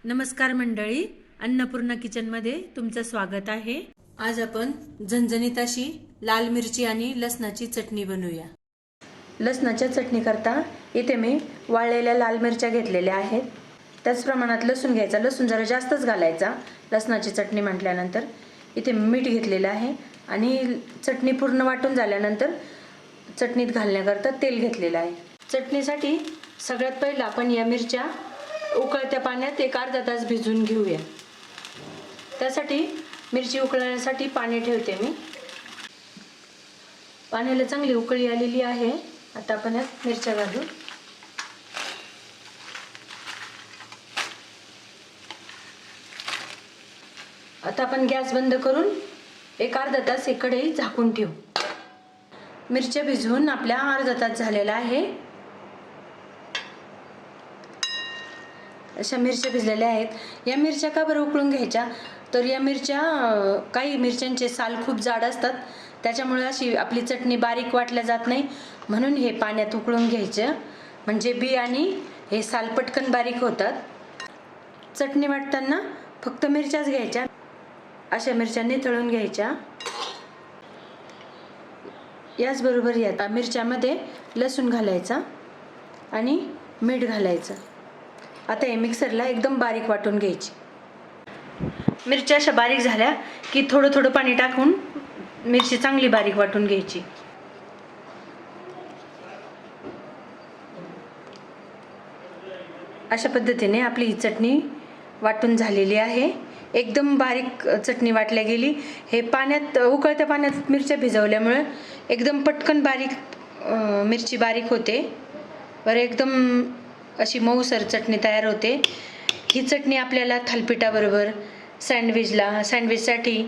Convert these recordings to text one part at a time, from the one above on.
नमस्कार मंडळी, अन्नपूर्णा किचनमध्ये तुमचं स्वागत आहे। आज आपण झणझणीत अशी लाल मिरची आणि लसणाची चटणी बनवूया। लसणाच्या चटणी करता इथे मी वाळलेल्या लाल मिरच्या घेतलेल्या आहेत। त्याच प्रमाणात लसूण घ्यायचा, लसूण जरा जास्तच घालायचा लसणाची चटणी म्हटल्यानंतर। इथे मीठ घेतलेलं आहे आणि चटणी पूर्ण वाटून झाल्यानंतर चटणीत घालण्याकरता तेल घेतलेलं आहे। चटणीसाठी सगळ्यात पहिला आपण या मिरच्या उकळत्या पाण्यात एक अर्धा तास भिजवून घेऊया। त्यासाठी मिरची उकळण्यासाठी पाणी ठेवते मी। पाण्याला चांगली उकळी आलेली आहे। आता आपण यात मिरच्या घालू। आता आपण गॅस बंद करून एक अर्धा तास कढई झाकून ठेवू। मिरच्या भिजवून आपल्या अर्धा तास झालेला आहे। अशा मिरच्या भिजलेल्या आहेत। या मिरच्या का बरं उकळून घ्यायच्या, तर या मिरच्या काही मिरच्यांचे साल खूप जाड असतात, त्याच्यामुळे अशी आपली चटणी बारीक वाटल्या जात नाही, म्हणून हे पाण्यात उकळून घ्यायचं, म्हणजे बी आणि हे साल पटकन बारीक होतात। चटणी वाटताना फक्त मिरच्याच घ्यायच्या, अशा मिरच्यांनी तळून घ्यायच्या। याचबरोबर या मिरच्यामध्ये लसूण घालायचा आणि मीठ घालायचं। आता हे मिक्सरला एकदम बारीक वाटून घ्यायची। मिरच्या अशा बारीक झाल्या की थोडं थोडं पाणी टाकून मिरची चांगली बारीक वाटून घ्यायची। अशा पद्धतीने आपली ही चटणी वाटून झालेली आहे। एकदम बारीक चटणी वाटल्या गेली। हे पाण्यात उकळत्या पाण्यात मिरच्या भिजवल्यामुळे एकदम पटकन बारीक मिरची बारीक होते, बरं एकदम अशी मऊसर चटणी तयार होते। ही चटणी आपल्याला थालीपीठाबरोबर, सँडविचसाठी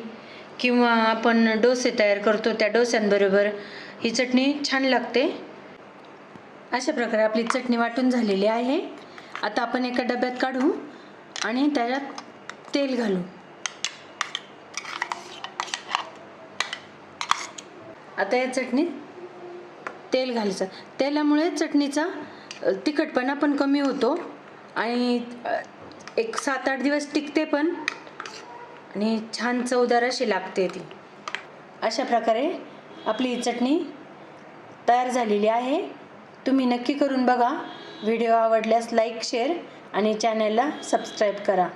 किंवा आपण डोसे तयार करतो त्या डोस्यांबरोबर ही चटणी छान लागते। अशा प्रकारे आपली चटणी वाटून झालेली आहे। आता आपण एका डब्यात काढू आणि त्याच्यात तेल घालू। आता या चटणीत तेल घालायचं। तेलामुळे चटणीचा तिखटपणा पण कमी होतो आणि एक 7-8 दिवस टिकते पण, आणि छान चवदार अशी लागते ती। अशा प्रकारे आपली चटणी तयार झालेली आहे। तुम्ही नक्की करून बघा। व्हिडिओ आवडल्यास लाईक, शेअर आणि चॅनलला सबस्क्राईब करा।